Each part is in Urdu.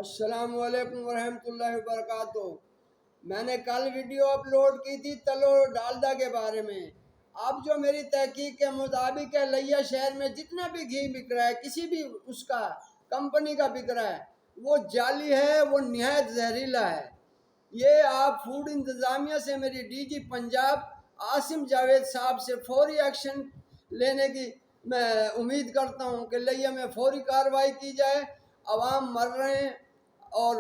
السلام علیکم ورحمۃ اللہ وبرکاتہ۔ میں نے کل ویڈیو اپلوڈ کی تھی تلو ڈالڈا کے بارے میں۔ اب جو میری تحقیق کے مطابق ہے، لیا شہر میں جتنا بھی گھی بک رہا ہے، کسی بھی اس کا کمپنی کا بک رہا ہے، وہ جعلی ہے، وہ نہایت زہریلا ہے۔ یہ آپ فوڈ انتظامیہ سے میری ڈی جی پنجاب عاصم جاوید صاحب سے فوری ایکشن لینے کی میں امید کرتا ہوں کہ لیا میں فوری کارروائی کی جائے۔ عوام مر رہے ہیں اور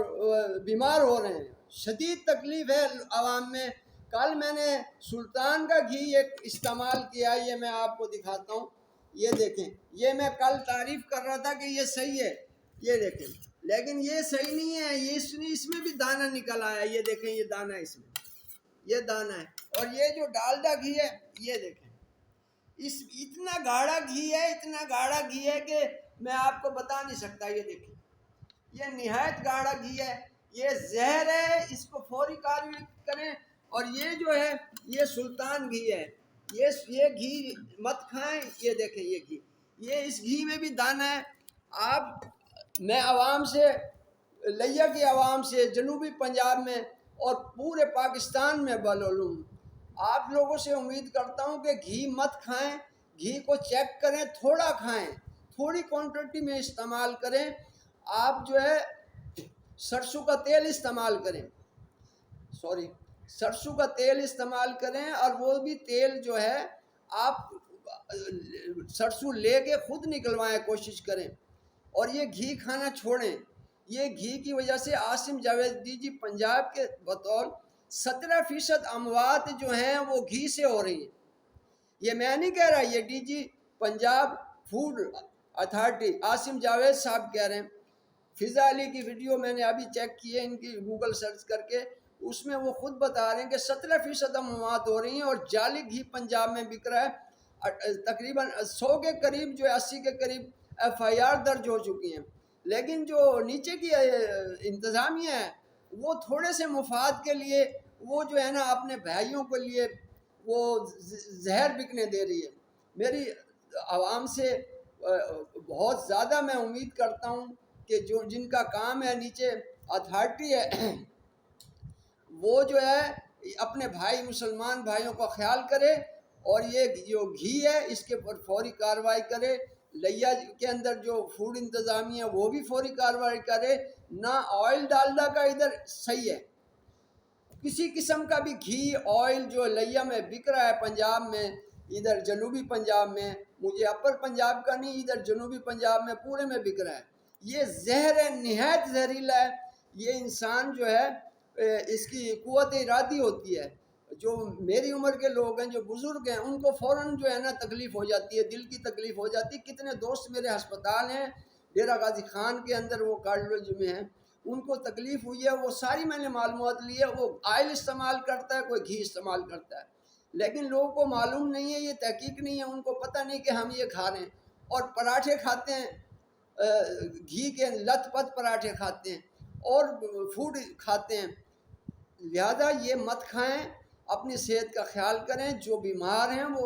بیمار ہو رہے ہیں، شدید تکلیف ہے عوام میں۔ کل میں نے سلطان کا گھی ایک استعمال کیا، یہ میں آپ کو دکھاتا ہوں، یہ دیکھیں، یہ میں کل تعریف کر رہا تھا کہ یہ صحیح ہے، یہ دیکھیں، لیکن یہ صحیح نہیں ہے، یہ اس میں بھی دانہ نکل آیا، یہ دیکھیں، یہ دانہ اس میں، یہ دانہ ہے۔ اور یہ جو ڈالڈا گھی ہے، یہ دیکھیں، اتنا گاڑھا گھی ہے، اتنا گاڑھا گھی ہے کہ میں آپ کو بتا نہیں سکتا۔ یہ دیکھیں، یہ نہایت گاڑھا گھی ہے، یہ زہر ہے، اس کو فوری کارروائی کریں۔ اور یہ جو ہے، یہ سلطان گھی ہے، یہ گھی مت کھائیں۔ یہ دیکھیں، یہ گھی، یہ اس گھی میں بھی دانہ ہے۔ میں عوام سے، لیا کی عوام سے، جنوبی پنجاب میں اور پورے پاکستان میں بلولوں، آپ لوگوں سے امید کرتا ہوں کہ گھی مت کھائیں، گھی کو چیک کریں، تھوڑا کھائیں، تھوڑی کوانٹٹی میں استعمال کریں۔ آپ جو ہے سرسوں کا تیل استعمال کریں، سرسوں کا تیل استعمال کریں، اور وہ بھی تیل جو ہے آپ سرسوں لے کے خود نکلوائیں، کوشش کریں، اور یہ گھی کھانا چھوڑیں۔ یہ گھی کی وجہ سے عاصم جاوید ڈی جی پنجاب کے بطور 17% اموات جو ہیں وہ گھی سے ہو رہی ہیں۔ یہ میں نہیں کہہ رہا، یہ D G Punjab food authority Asim Javed sahab کہہ رہے ہیں۔ فضا علی کی ویڈیو میں نے ابھی چیک کی ہے، ان کی گوگل سرچ کر کے، اس میں وہ خود بتا رہے ہیں کہ 17% اموات ہو رہی ہیں، اور جعلی گھی پنجاب میں بک رہا ہے۔ تقریباً 100 کے قریب، جو 80 کے قریب FIR درج ہو چکی ہیں۔ لیکن جو نیچے کی انتظامیہ ہے، وہ تھوڑے سے مفاد کے لیے، وہ جو ہے نا اپنے بھائیوں کے لیے وہ زہر بکنے دے رہی ہے۔ میری عوام سے بہت زیادہ میں امید کرتا ہوں کہ جن کا کام ہے، نیچے اتھارٹی ہے، وہ جو ہے اپنے بھائی مسلمان بھائیوں کا خیال کرے، اور یہ جو گھی ہے اس کے پر فوری کارروائی کرے۔ لیا کے اندر جو فوڈ انتظامیہ ہے وہ بھی فوری کارروائی کرے۔ نہ آئل ڈالڈا کا ادھر صحیح ہے، کسی قسم کا بھی گھی آئل جو لیا میں بک رہا ہے پنجاب میں، ادھر جنوبی پنجاب میں، مجھے اپر پنجاب کا نہیں، ادھر جنوبی پنجاب میں پورے میں بک رہا ہے۔ یہ زہر ہے، نہایت زہریلا ہے۔ یہ انسان جو ہے، اس کی قوت ارادی ہوتی ہے، جو میری عمر کے لوگ ہیں، جو بزرگ ہیں، ان کو فوراً جو ہے نا تکلیف ہو جاتی ہے، دل کی تکلیف ہو جاتی ہے۔ کتنے دوست میرے ہسپتال ہیں، ڈیرہ غازی خان کے اندر، وہ کارڈیولوجی میں ہیں، ان کو تکلیف ہوئی ہے، وہ ساری میں نے معلومات لی ہے۔ وہ آئل استعمال کرتا ہے، کوئی گھی استعمال کرتا ہے، لیکن لوگوں کو معلوم نہیں ہے، یہ تحقیق نہیں ہے، ان کو پتہ نہیں کہ ہم یہ کھا رہے ہیں۔ اور پراٹھے کھاتے ہیں، گھی کے لت پت پراٹھے کھاتے ہیں، اور فوڈ کھاتے ہیں۔ لہذا یہ مت کھائیں، اپنی صحت کا خیال کریں۔ جو بیمار ہیں وہ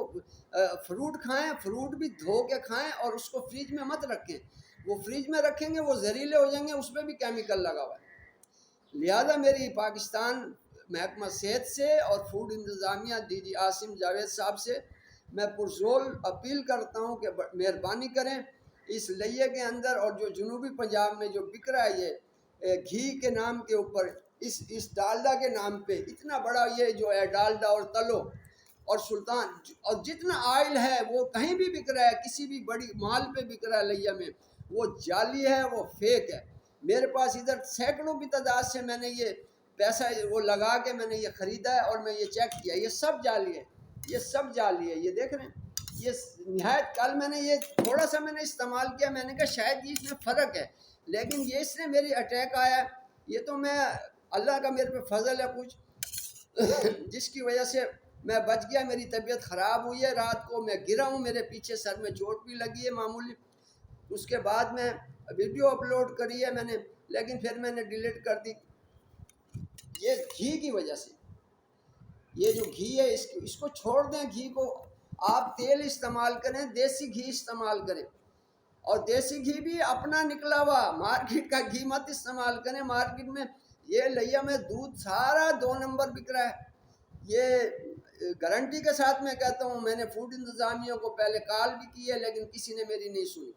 فروٹ کھائیں، فروٹ بھی دھو کے کھائیں، اور اس کو فریج میں مت رکھیں۔ وہ فریج میں رکھیں گے وہ زہریلے ہو جائیں گے، اس میں بھی کیمیکل لگا ہوا ہے۔ لہذا میری پاکستان محکمہ صحت سے اور فوڈ انتظامیہ ڈی جی عاصم جاوید صاحب سے میں پرزور اپیل کرتا ہوں کہ مہربانی کریں، اس لئے کے اندر اور جو جنوبی پنجاب میں جو بک رہا ہے، یہ گھی کے نام کے اوپر، اس ڈالڈا کے نام پہ اتنا بڑا یہ جو ہے ڈالڈا اور تلو اور سلطان، اور جتنا آئل ہے وہ کہیں بھی بک رہا ہے، کسی بھی بڑی مال پہ بک رہا ہے لیا میں، وہ جعلی ہے، وہ فیک ہے۔ میرے پاس ادھر سینکڑوں کی تعداد سے میں نے یہ پیسہ وہ لگا کے میں نے یہ خریدا ہے، اور میں یہ چیک کیا، یہ سب جعلی ہے، یہ سب جعلی ہے۔ یہ دیکھ رہے ہیں، یہ نہایت، کل میں نے یہ تھوڑا سا میں نے استعمال کیا، میں نے کہا شاید یہ اس میں فرق ہے، لیکن یہ اس نے میری اٹیک آیا، یہ تو میں اللہ کا میرے پہ فضل ہے کچھ، جس کی وجہ سے میں بچ گیا۔ میری طبیعت خراب ہوئی ہے، رات کو میں گرا ہوں، میرے پیچھے سر میں چوٹ بھی لگی ہے معمولی۔ اس کے بعد میں ویڈیو اپلوڈ کری ہے میں نے، لیکن پھر میں نے ڈیلیٹ کر دی۔ یہ گھی کی وجہ سے، یہ جو گھی ہے اس کو چھوڑ دیں، گھی کو آپ تیل استعمال کریں، دیسی گھی استعمال کریں، اور دیسی گھی بھی اپنا نکلا ہوا، مارکیٹ کا گھی مت استعمال کریں. مارکیٹ میں یہ لیا میں دودھ سارا 2 نمبر بک رہا ہے. یہ گارنٹی کے ساتھ میں کہتا ہوں، میں نے فوڈ انتظامیہ کو پہلے کال بھی کی ہے لیکن کسی نے میری نہیں سنی.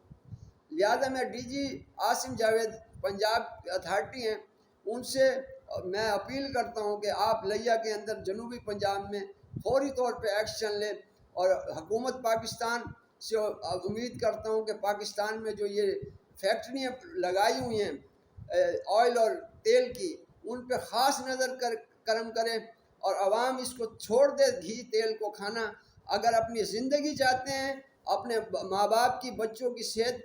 لہذا میں D G Asim Javed Punjab authority ہیں، ان سے میں اپیل کرتا ہوں کہ آپ لیا کے اندر جنوبی پنجاب میں فوری طور پہ ایکشن لیں. اور حکومت پاکستان سے امید کرتا ہوں کہ پاکستان میں جو یہ فیکٹریاں لگائی ہوئی ہیں آئل اور تیل کی، ان پہ خاص نظر کرم کریں اور عوام اس کو چھوڑ دے گھی تیل کو کھانا. اگر اپنی زندگی چاہتے ہیں، اپنے ماں باپ کی بچوں کی صحت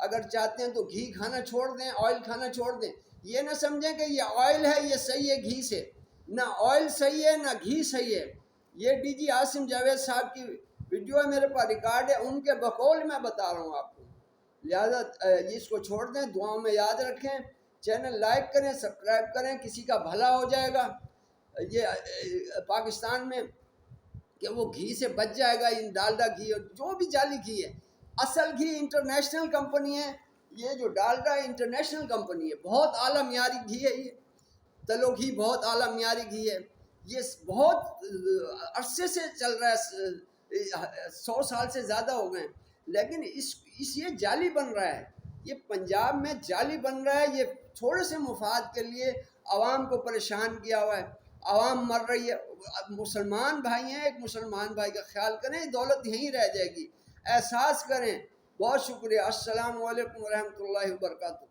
اگر چاہتے ہیں تو گھی کھانا چھوڑ دیں، آئل کھانا چھوڑ دیں. یہ نہ سمجھیں کہ یہ آئل ہے یہ صحیح ہے گھی سے، نہ آئل صحیح ہے نہ گھی صحیح ہے. یہ ڈی جی عاصم جاوید صاحب کی ویڈیو ہے، میرے پاس ریکارڈ ہے، ان کے بقول میں بتا رہا ہوں آپ کو. لہذا اس کو چھوڑ دیں، دعاؤں میں یاد رکھیں، چینل لائک کریں، سبسکرائب کریں، کسی کا بھلا ہو جائے گا. یہ پاکستان میں کہ وہ گھی سے بچ جائے گا، ان ڈالڈا گھی اور جو بھی جعلی گھی ہے. اصل گھی انٹرنیشنل کمپنی ہے، یہ جو ڈالڈا انٹرنیشنل کمپنی ہے، بہت اعلیٰ معیاری گھی ہے. یہ تلو گھی بہت اعلیٰ معیاری گھی ہے، یہ بہت عرصے سے چل رہا ہے، 100 سال سے زیادہ ہو گئے. لیکن یہ جعلی بن رہا ہے، یہ پنجاب میں جعلی بن رہا ہے. یہ تھوڑے سے مفاد کے لیے عوام کو پریشان کیا ہوا ہے، عوام مر رہی ہے. مسلمان بھائی ہیں، ایک مسلمان بھائی کا خیال کریں، دولت یہیں رہ جائے گی، احساس کریں. بہت شکریہ. السلام علیکم ورحمۃ اللہ وبرکاتہ.